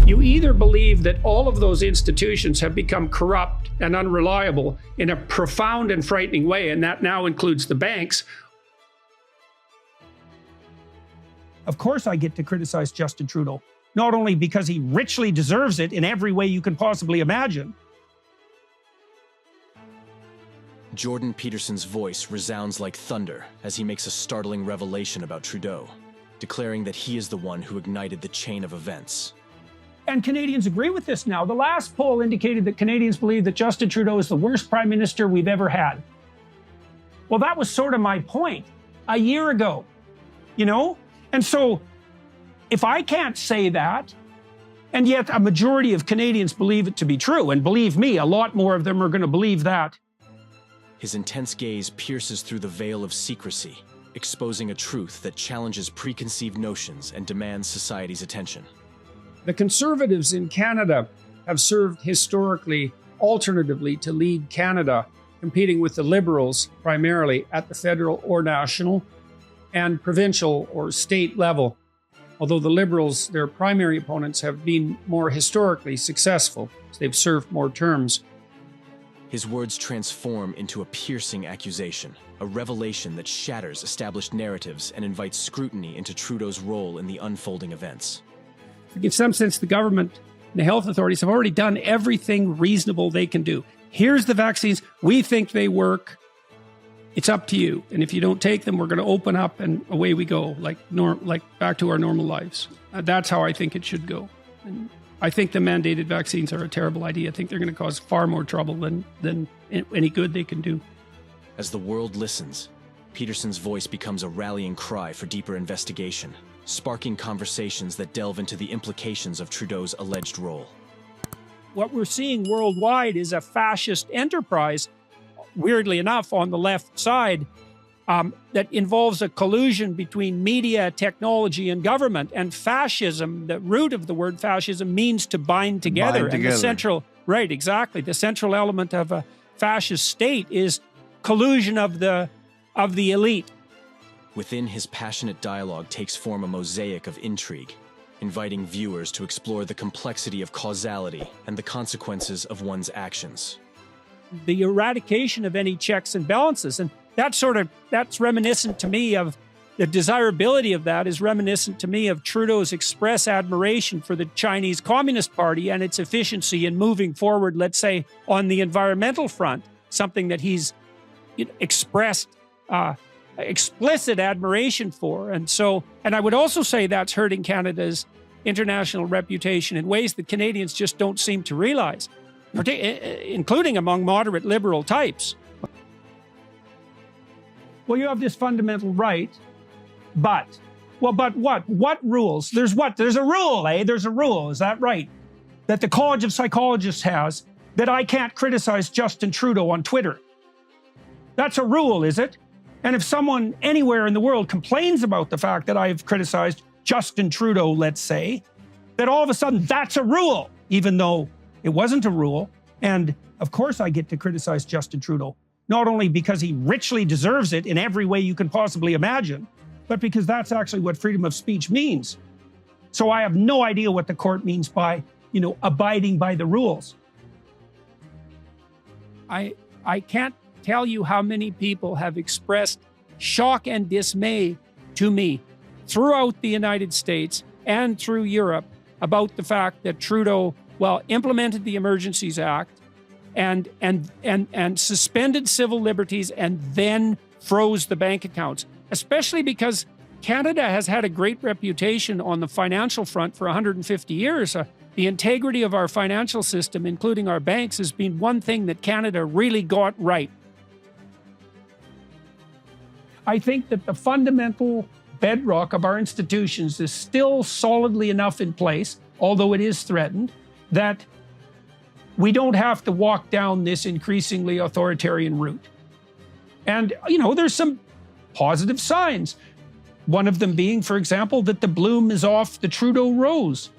You either believe that all of those institutions have become corrupt and unreliable in a profound and frightening way, and that now includes the banks. Of course I get to criticize Justin Trudeau, not only because he richly deserves it in every way you can possibly imagine. Jordan Peterson's voice resounds like thunder as he makes a startling revelation about Trudeau, declaring that he is the one who ignited the chain of events. And Canadians agree with this now. The last poll indicated that Canadians believe that Justin Trudeau is the worst prime minister we've ever had. Well, that was sort of my point a year ago, you know? And so if I can't say that, and yet a majority of Canadians believe it to be true, and believe me, a lot more of them are going to believe that. His intense gaze pierces through the veil of secrecy, exposing a truth that challenges preconceived notions and demands society's attention. The Conservatives in Canada have served historically alternatively to lead Canada, competing with the Liberals primarily at the federal or national and provincial or state level. Although the Liberals, their primary opponents, have been more historically successful. They've served more terms. His words transform into a piercing accusation, a revelation that shatters established narratives and invites scrutiny into Trudeau's role in the unfolding events. In some sense, the government and the health authorities have already done everything reasonable they can do. Here's the vaccines. We think they work. It's up to you. And if you don't take them, we're going to open up and away we go, like back to our normal lives. That's how I think it should go. And I think the mandated vaccines are a terrible idea. I think they're going to cause far more trouble than any good they can do. As the world listens, Peterson's voice becomes a rallying cry for deeper investigation, sparking conversations that delve into the implications of Trudeau's alleged role. What we're seeing worldwide is a fascist enterprise, weirdly enough, on the left side, that involves a collusion between media, technology, and government. And fascism, the root of the word fascism, means to bind together. And the central, right, exactly. The central element of a fascist state is collusion of the elite. Within his passionate dialogue takes form a mosaic of intrigue, inviting viewers to explore the complexity of causality and the consequences of one's actions. The eradication of any checks and balances. And that's reminiscent to me of the desirability of that is reminiscent to me of Trudeau's express admiration for the Chinese Communist Party and its efficiency in moving forward, let's say, on the environmental front, something that he's expressed explicit admiration for. And I would also say that's hurting Canada's international reputation in ways that Canadians just don't seem to realize, including among moderate liberal types. Well, you have this fundamental right, but what? What rules? There's a rule, eh? There's a rule, is that right? That the College of Psychologists has, that I can't criticize Justin Trudeau on Twitter. That's a rule, is it? And if someone anywhere in the world complains about the fact that I've criticized Justin Trudeau, let's say, that all of a sudden that's a rule, even though it wasn't a rule. And of course I get to criticize Justin Trudeau, not only because he richly deserves it in every way you can possibly imagine, but because that's actually what freedom of speech means. So I have no idea what the court means by, abiding by the rules. I can't tell you how many people have expressed shock and dismay to me throughout the United States and through Europe about the fact that Trudeau, implemented the Emergencies Act and suspended civil liberties and then froze the bank accounts, especially because Canada has had a great reputation on the financial front for 150 years. The integrity of our financial system, including our banks, has been one thing that Canada really got right. I think that the fundamental bedrock of our institutions is still solidly enough in place, although it is threatened, that we don't have to walk down this increasingly authoritarian route. And, there's some positive signs. One of them being, for example, that the bloom is off the Trudeau rose.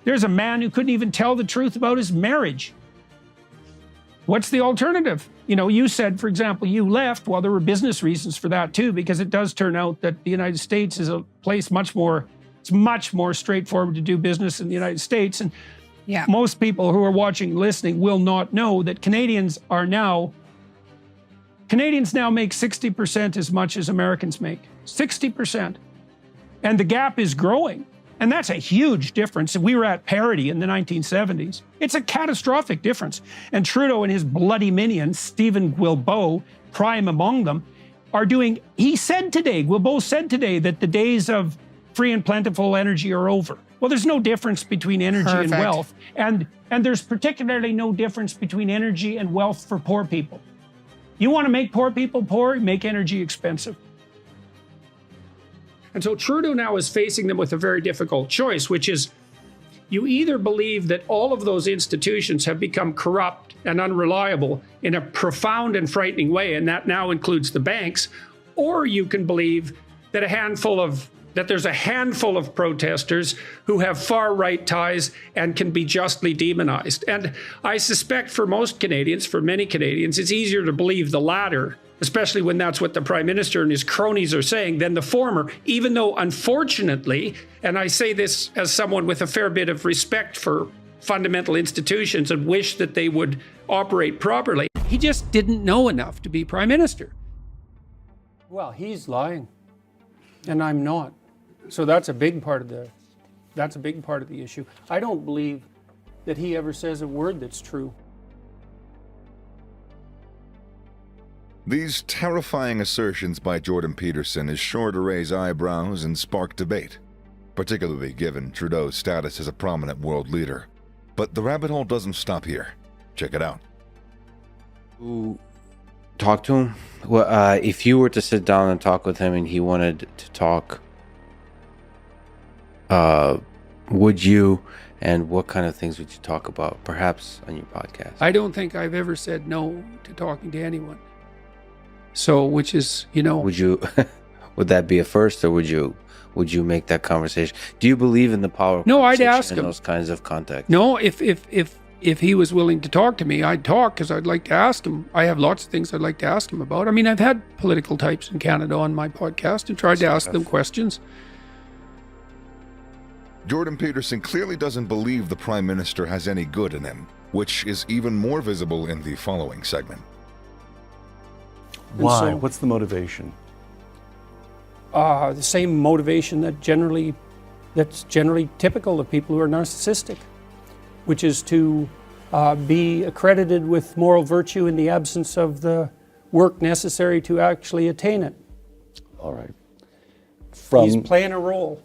There's a man who couldn't even tell the truth about his marriage. What's the alternative? You said, for example, you left. Well, there were business reasons for that too, because it does turn out that the United States is a place much more It's much more straightforward to do business in the United States. And Yeah. most people who are watching and listening will not know that Canadians now make 60% as much as Americans make. 60%. And the gap is growing. And that's a huge difference. We were at parity in the 1970s. It's a catastrophic difference. And Trudeau and his bloody minions, Stephen Guilbeault, prime among them, Guilbeault said today that the days of free and plentiful energy are over. Well, there's no difference between energy and Perfect. wealth. And there's particularly no difference between energy and wealth for poor people. You want to make poor people poor, make energy expensive. And so Trudeau now is facing them with a very difficult choice, which is you either believe that all of those institutions have become corrupt and unreliable in a profound and frightening way, and that now includes the banks, or you can believe that there's a handful of protesters who have far-right ties and can be justly demonized. And I suspect for most Canadians, for many Canadians, it's easier to believe the latter, especially when that's what the Prime Minister and his cronies are saying, than the former, even though, unfortunately, and I say this as someone with a fair bit of respect for fundamental institutions and wish that they would operate properly, he just didn't know enough to be Prime Minister. Well, he's lying, and I'm not. So that's a big part of the issue. I don't believe that he ever says a word that's true. These terrifying assertions by Jordan Peterson is sure to raise eyebrows and spark debate, particularly given Trudeau's status as a prominent world leader. But the rabbit hole doesn't stop here. Check it out. Who talk to him? Well, if you were to sit down and talk with him and he wanted to talk, would you, and what kind of things would you talk about, perhaps on your podcast? I don't think I've ever said no to talking to anyone. So, which is, Would you, would that be a first, or would you make that conversation? Do you believe in the power of No, I'd conversation ask in him. those kinds of contexts? No, if he was willing to talk to me, I'd talk, because I'd like to ask him. I have lots of things I'd like to ask him about. I mean, I've had political types in Canada on my podcast and tried to ask them questions. Jordan Peterson clearly doesn't believe the Prime Minister has any good in him, which is even more visible in the following segment. Why? so- What's the motivation? The same motivation that's generally typical of people who are narcissistic, which is to be accredited with moral virtue in the absence of the work necessary to actually attain it. All right. He's playing a role.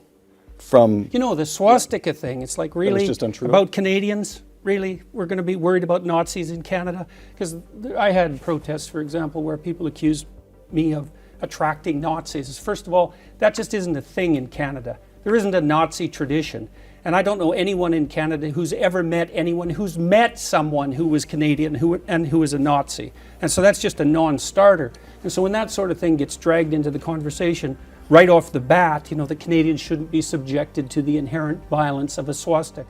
The swastika thing, it's like, really, just untrue. about Canadians? Really, we're going to be worried about Nazis in Canada? Because I had protests, for example, where people accused me of attracting Nazis. First of all, that just isn't a thing in Canada. There isn't a Nazi tradition. And I don't know anyone in Canada who's ever met anyone who's met someone who was Canadian who was a Nazi. And so that's just a non-starter. And so when that sort of thing gets dragged into the conversation, right off the bat, the Canadians shouldn't be subjected to the inherent violence of a swastika.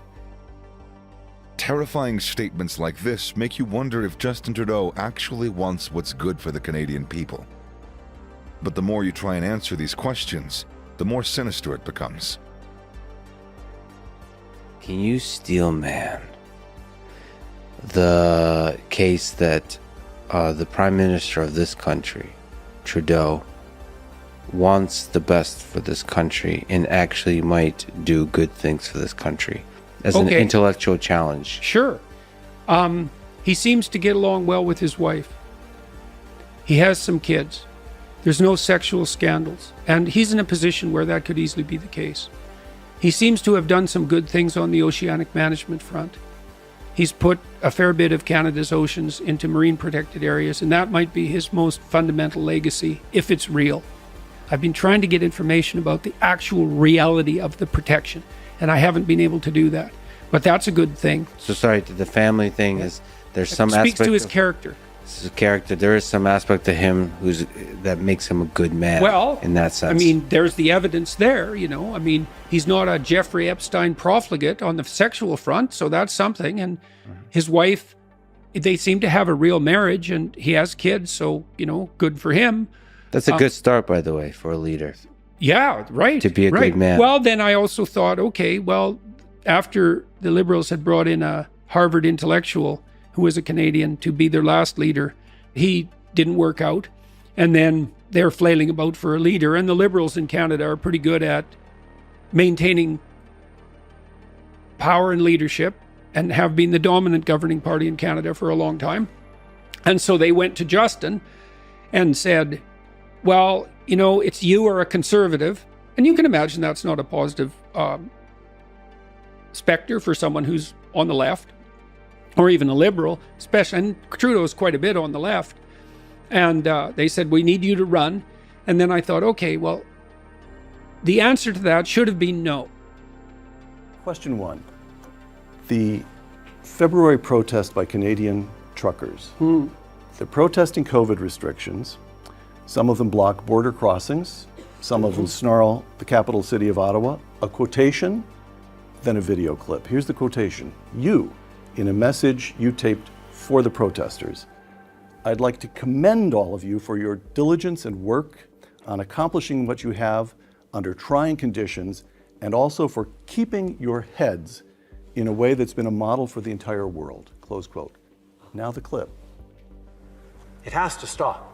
Terrifying statements like this make you wonder if Justin Trudeau actually wants what's good for the Canadian people. But the more you try and answer these questions, the more sinister it becomes. Can you steel man the case that the Prime Minister of this country, Trudeau, wants the best for this country and actually might do good things for this country as an intellectual challenge? Sure. He seems to get along well with his wife. He has some kids. There's no sexual scandals. And he's in a position where that could easily be the case. He seems to have done some good things on the oceanic management front. He's put a fair bit of Canada's oceans into marine protected areas, and that might be his most fundamental legacy, if it's real. I've been trying to get information about the actual reality of the protection, and I haven't been able to do that. But that's a good thing. So sorry, the family thing is, there's some It speaks aspect to his of character. his character. There is some aspect to him that makes him a good man. Well, in that sense, I mean, there's the evidence there, I mean, he's not a Jeffrey Epstein profligate on the sexual front, so that's something. And his wife, they seem to have a real marriage, and he has kids, so, good for him. that's a good start, by the way, for a leader. Yeah, right. To be a right. good man. Well, then I also thought, okay, well, after the Liberals had brought in a Harvard intellectual who was a Canadian to be their last leader, he didn't work out. And then they're flailing about for a leader. And the Liberals in Canada are pretty good at maintaining power and leadership and have been the dominant governing party in Canada for a long time. And so they went to Justin and said, well, you know, it's you or a conservative. And you can imagine that's not a positive specter for someone who's on the left or even a liberal, especially, and Trudeau's quite a bit on the left. And they said, we need you to run. And then I thought, okay, well, the answer to that should have been no. Question 1. The February protest by Canadian truckers. They're protesting COVID restrictions. Some of them block border crossings. Some of them snarl the capital city of Ottawa. A quotation, then a video clip. Here's the quotation. You, in a message you taped for the protesters, I'd like to commend all of you for your diligence and work on accomplishing what you have under trying conditions, and also for keeping your heads in a way that's been a model for the entire world. Close quote. Now the clip. It has to stop.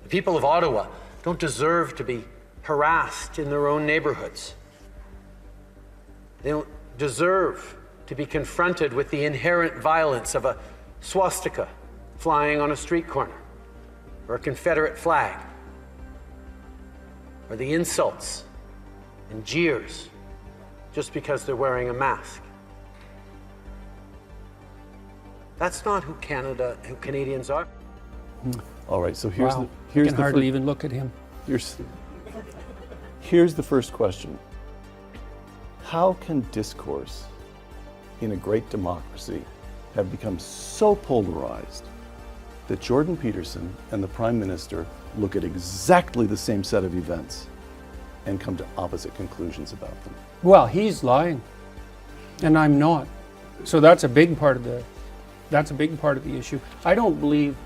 The people of Ottawa don't deserve to be harassed in their own neighborhoods. They don't deserve to be confronted with the inherent violence of a swastika flying on a street corner, or a Confederate flag, or the insults and jeers just because they're wearing a mask. That's not who Canadians are. All right, so here's Wow. the I can hardly even look at him. Here's the first question. How can discourse in a great democracy have become so polarized that Jordan Peterson and the Prime Minister look at exactly the same set of events and come to opposite conclusions about them? Well, he's lying, and I'm not. So that's a big part of the issue. I don't believe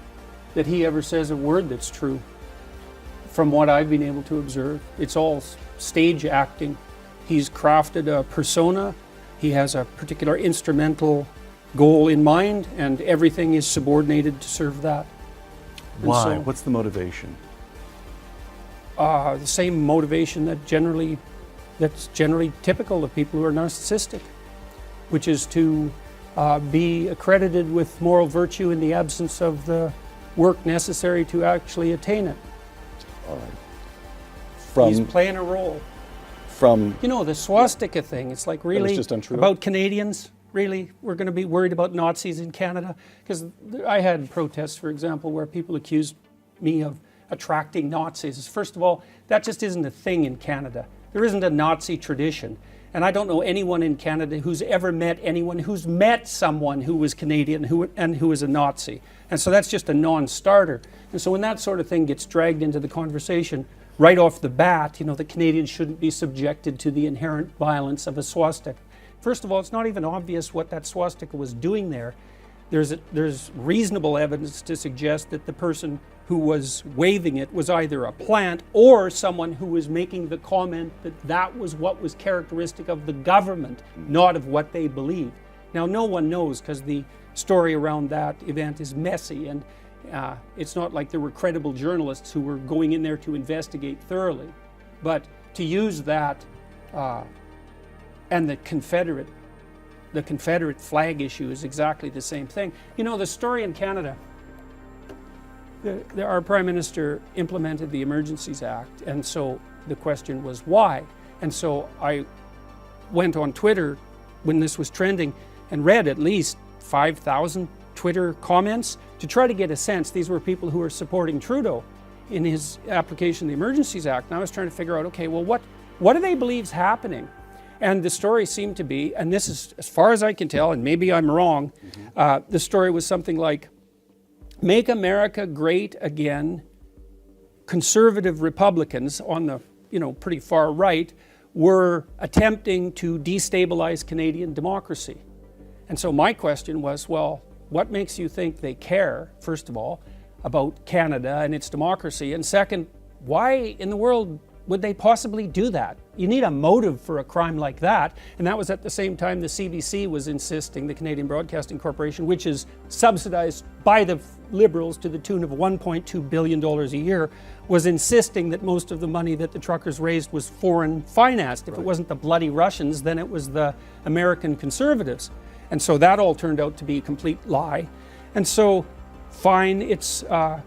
that he ever says a word that's true. From what I've been able to observe, it's all stage acting. He's crafted a persona. He has a particular instrumental goal in mind, and everything is subordinated to serve that. Why? So, What's the motivation? the same motivation that's generally typical of people who are narcissistic, which is to be accredited with moral virtue in the absence of the work necessary to actually attain it. All right. He's playing a role. You know, the swastika thing, it's like really just on Trudeau? about Canadians. Really, we're going to be worried about Nazis in Canada? Because I had protests, for example, where people accused me of attracting Nazis. First of all, that just isn't a thing in Canada. There isn't a Nazi tradition. And I don't know anyone in Canada who's ever met anyone who's met someone who was Canadian and who was a Nazi. And so that's just a non-starter. And so when that sort of thing gets dragged into the conversation, right off the bat, you know, the Canadians shouldn't be subjected to the inherent violence of a swastika. First of all, it's not even obvious what that swastika was doing there. There's reasonable evidence to suggest that the person who was waving it was either a plant or someone who was making the comment that that was what was characteristic of the government, not of what they believed. Now, no one knows because the story around that event is messy, and it's not like there were credible journalists who were going in there to investigate thoroughly. But to use that and the Confederate flag issue is exactly the same thing. You know, the story in Canada, our Prime Minister implemented the Emergencies Act, and so the question was why? And so I went on Twitter when this was trending and read at least 5,000 Twitter comments to try to get a sense. These were people who were supporting Trudeau in his application of the Emergencies Act. And I was trying to figure out, okay, well, what do they believe is happening? And the story seemed to be, and this is as far as I can tell, and maybe I'm wrong, the story was something like, make America great again. Conservative Republicans on the, pretty far right were attempting to destabilize Canadian democracy. And so my question was, well, what makes you think they care, first of all, about Canada and its democracy? And second, Why in the world would they possibly do that? You need a motive for a crime like that. And that was at the same time the CBC was insisting, the Canadian Broadcasting Corporation, which is subsidized by the Liberals to the tune of $1.2 billion a year, was insisting that most of the money that the truckers raised was foreign financed. If it wasn't the bloody Russians, then it was the American conservatives. And so that all turned out to be a complete lie. And so fine, it's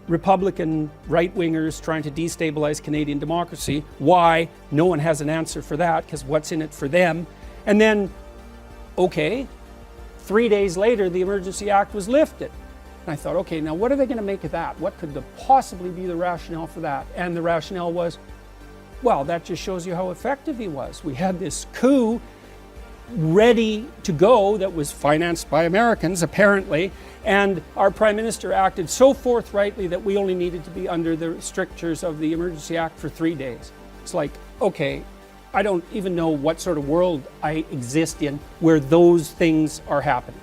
Republican right-wingers trying to destabilize Canadian democracy. Why? No one has an answer for that, because what's in it for them? And then, okay, 3 days later, the Emergency Act was lifted. And I thought, okay, now what are they going to make of that? What could possibly be the rationale for that? And the rationale was, well, that just shows you how effective he was. We had this coup ready to go that was financed by Americans, apparently, and our Prime Minister acted so forthrightly that we only needed to be under the strictures of the Emergency Act for 3 days. It's like, okay, I don't even know what sort of world I exist in where those things are happening.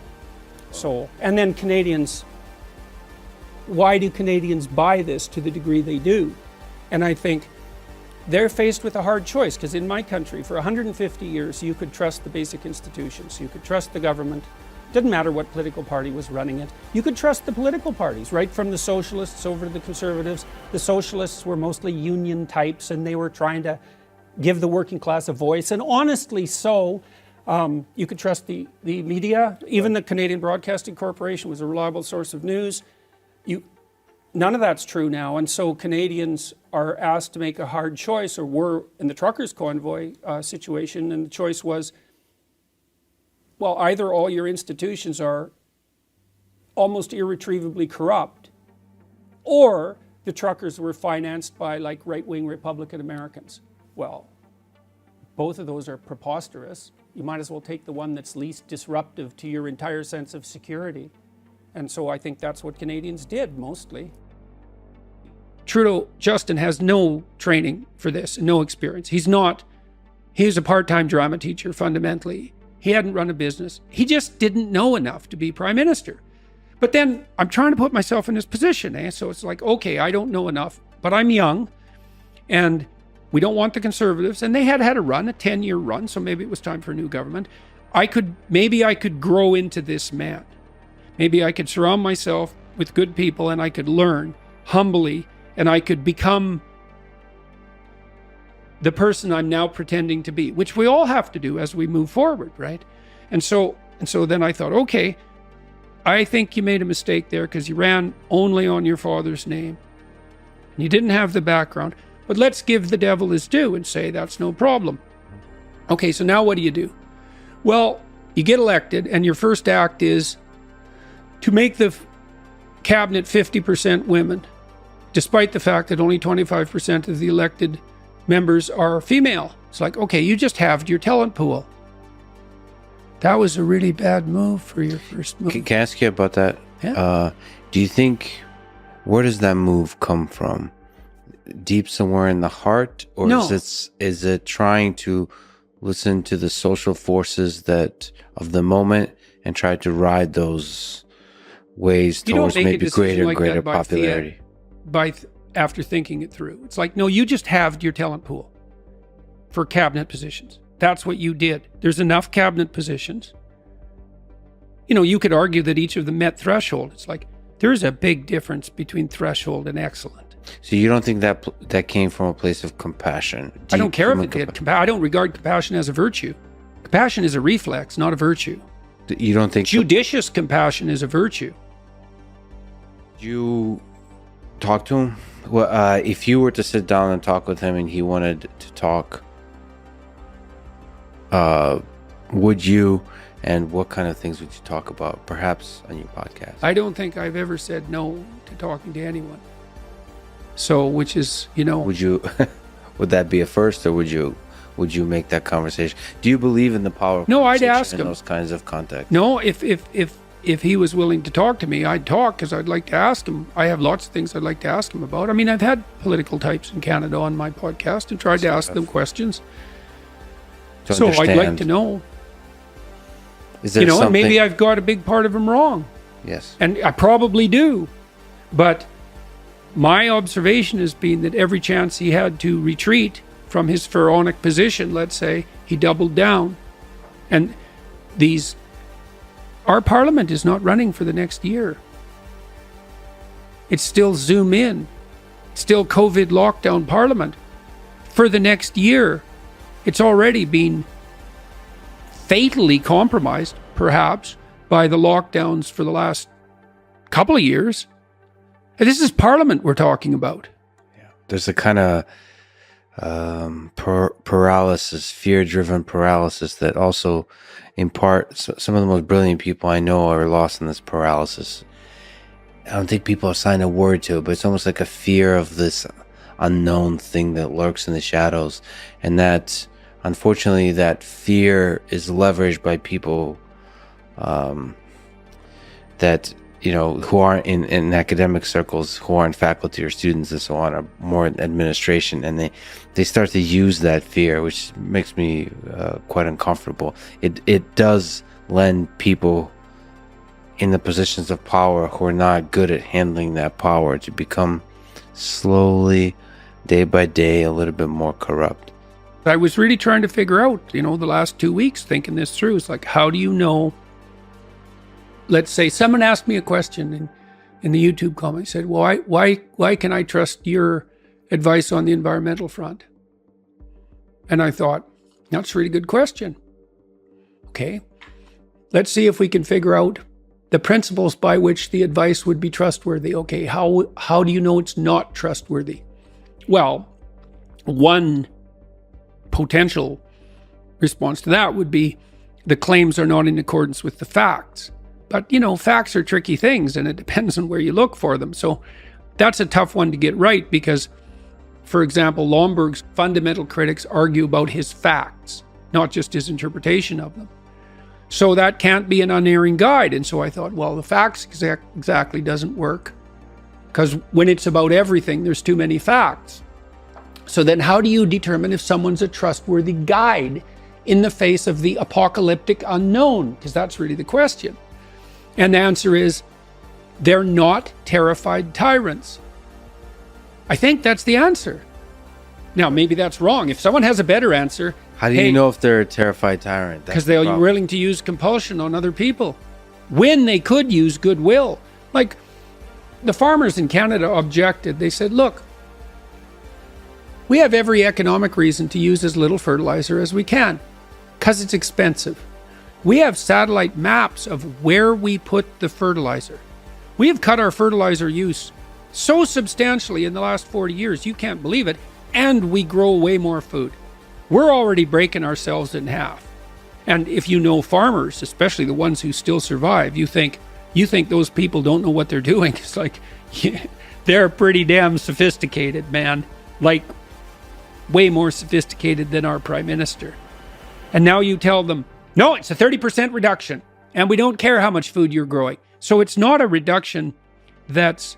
So, and then Canadians, why do Canadians buy this to the degree they do? And I think they're faced with a hard choice, because in my country, for 150 years, you could trust the basic institutions. You could trust the government. Didn't matter what political party was running it. You could trust the political parties, right from the socialists over to the conservatives. The socialists were mostly union types, and they were trying to give the working class a voice, and honestly so. You could trust the media. Even the Canadian Broadcasting Corporation was a reliable source of news. None of that's true now, and so Canadians are asked to make a hard choice, or were in the truckers' convoy situation, and the choice was, well, either all your institutions are almost irretrievably corrupt, or the truckers were financed by like right-wing Republican Americans. Well, both of those are preposterous. You might as well take the one that's least disruptive to your entire sense of security. And so I think that's what Canadians did, mostly. Trudeau, Justin, has no training for this, no experience. He's a part-time drama teacher, fundamentally. He hadn't run a business. He just didn't know enough to be Prime Minister. But then I'm trying to put myself in his position, So it's like, okay, I don't know enough, but I'm young, and we don't want the Conservatives, and they had a run, a 10-year run, so maybe it was time for a new government. Maybe I could grow into this man. Maybe I could surround myself with good people, and I could learn humbly, and I could become the person I'm now pretending to be, which we all have to do as we move forward, right? And so then I thought, okay, I think you made a mistake there because you ran only on your father's name. You didn't have the background, but let's give the devil his due and say that's no problem. Okay, so now what do? Well, you get elected, and your first act is to make the cabinet 50% women, despite the fact that only 25% of the elected members are female. It's like, okay, you just halved your talent pool. That was a really bad move for your first move. Can I ask you about that? Yeah. Do you think, where does that move come from? Deep somewhere in the heart? Or No. is it trying to listen to the social forces of the moment and try to ride those ways towards maybe greater and greater popularity? After thinking it through. It's like, no, you just halved your talent pool for cabinet positions. That's what you did. There's enough cabinet positions. You could argue that each of them met threshold. It's like, there's a big difference between threshold and excellent. So you don't think that came from a place of compassion? I don't care if it did. I don't regard compassion as a virtue. Compassion is a reflex, not a virtue. You don't think... Judicious compassion is a virtue. You talk to him? Well, if you were to sit down and talk with him and he wanted to talk, would you, and what kind of things would you talk about, perhaps on your podcast? I don't think I've ever said no to talking to anyone. So, which is, Would you, would that be a first, or would you make that conversation? Do you believe in the power of No, I'd conversation ask in him. those kinds of contexts? No, if he was willing to talk to me, I'd talk, because I'd like to ask him. I have lots of things I'd like to ask him about. I mean, I've had political types in Canada on my podcast and tried to ask them questions. So I'd like to know. Is there and something... maybe I've got a big part of him wrong. Yes. And I probably do. But my observation has been that every chance he had to retreat from his pharaonic position, let's say, he doubled down. And our parliament is not running for the next year. It's still Zoom in, still COVID lockdown parliament. For the next year, it's already been fatally compromised, perhaps, by the lockdowns for the last couple of years. And this is parliament we're talking about. There's a kind of paralysis, fear-driven paralysis that also, in part, some of the most brilliant people I know are lost in this paralysis. I don't think people assign a word to it, but it's almost like a fear of this unknown thing that lurks in the shadows. And that, unfortunately, that fear is leveraged by people that, who aren't in academic circles, who aren't faculty or students and so on, are more in administration. And they start to use that fear, which makes me quite uncomfortable. It does lend people in the positions of power who are not good at handling that power to become slowly, day by day, a little bit more corrupt. I was really trying to figure out, the last 2 weeks, thinking this through. It's like, how do you know? Let's say someone asked me a question in the YouTube comment. He said, well, why can I trust your advice on the environmental front? And I thought, that's a really good question. Okay, let's see if we can figure out the principles by which the advice would be trustworthy. Okay, how do you know it's not trustworthy? Well, one potential response to that would be the claims are not in accordance with the facts. But, facts are tricky things, and it depends on where you look for them. So that's a tough one to get right because, for example, Lomberg's fundamental critics argue about his facts, not just his interpretation of them. So that can't be an unerring guide. And so I thought, well, the facts exactly doesn't work because when it's about everything, there's too many facts. So then how do you determine if someone's a trustworthy guide in the face of the apocalyptic unknown? Because that's really the question. And the answer is, they're not terrified tyrants. I think that's the answer. Now, maybe that's wrong. If someone has a better answer, how do you know if they're a terrified tyrant? Because they're willing to use compulsion on other people when they could use goodwill. Like the farmers in Canada objected. They said, look, we have every economic reason to use as little fertilizer as we can because it's expensive. We have satellite maps of where we put the fertilizer. We have cut our fertilizer use so substantially in the last 40 years, you can't believe it, and we grow way more food. We're already breaking ourselves in half. And if you know farmers, especially the ones who still survive, you think those people don't know what they're doing. It's like, yeah, they're pretty damn sophisticated, man. Like, way more sophisticated than our prime minister. And now you tell them, no, it's a 30% reduction, and we don't care how much food you're growing. So it's not a reduction that's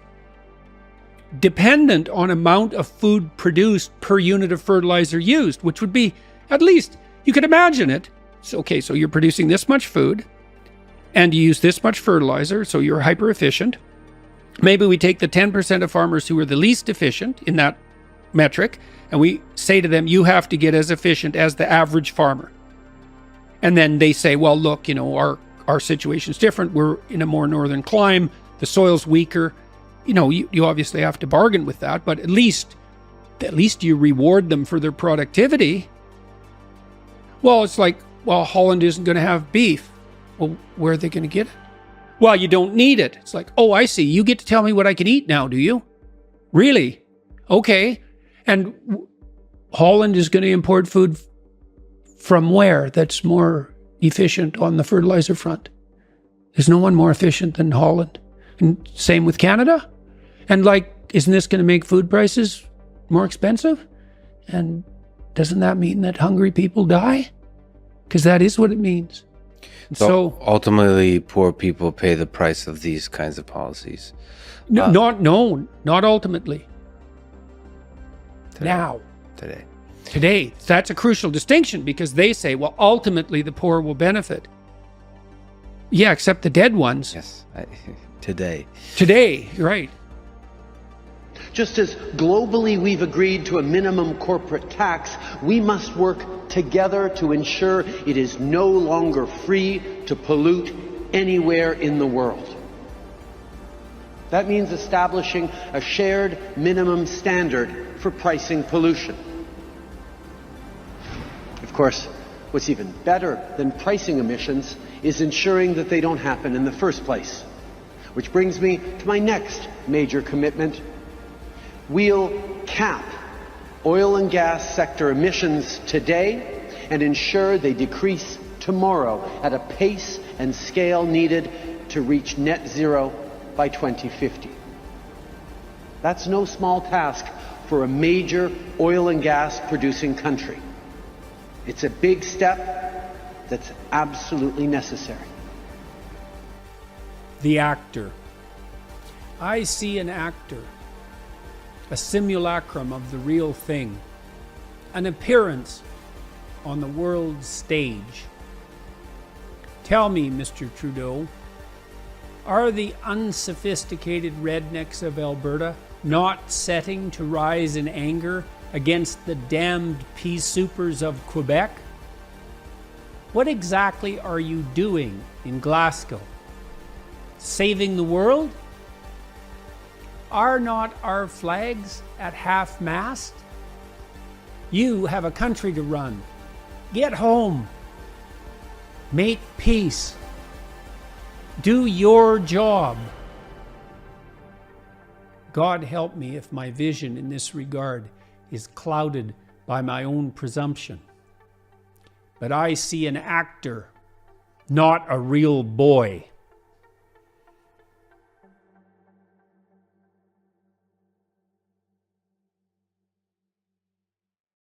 dependent on amount of food produced per unit of fertilizer used, which would be, at least, you could imagine it. So, okay, so you're producing this much food, and you use this much fertilizer, so you're hyper efficient. Maybe we take the 10% of farmers who are the least efficient in that metric, and we say to them, you have to get as efficient as the average farmer. And then they say, well, look, our situation's different. We're in a more northern climate. The soil's weaker. You obviously have to bargain with that, but at least you reward them for their productivity. Well, it's like, well, Holland isn't going to have beef. Well, where are they going to get it? Well, you don't need it. It's like, oh, I see. You get to tell me what I can eat now, do you? Really? Okay. And Holland is going to import food from where that's more efficient on the fertilizer front? There's no one more efficient than Holland. And same with Canada. And isn't this going to make food prices more expensive? And doesn't that mean that hungry people die? Because that is what it means. So ultimately, poor people pay the price of these kinds of policies. Not ultimately. Today. That's a crucial distinction because they say, well, ultimately the poor will benefit. Yeah, except the dead ones. Yes, today. Today, right. Just as globally we've agreed to a minimum corporate tax, we must work together to ensure it is no longer free to pollute anywhere in the world. That means establishing a shared minimum standard for pricing pollution. Of course, what's even better than pricing emissions is ensuring that they don't happen in the first place. Which brings me to my next major commitment. We'll cap oil and gas sector emissions today and ensure they decrease tomorrow at a pace and scale needed to reach net zero by 2050. That's no small task for a major oil and gas producing country. It's a big step that's absolutely necessary. The actor. I see an actor, a simulacrum of the real thing, an appearance on the world's stage. Tell me, Mr. Trudeau, are the unsophisticated rednecks of Alberta not setting to rise in anger against the damned pea soupers of Quebec? What exactly are you doing in Glasgow? Saving the world? Are not our flags at half-mast? You have a country to run. Get home. Make peace. Do your job. God help me if my vision in this regard is clouded by my own presumption. But I see an actor, not a real boy.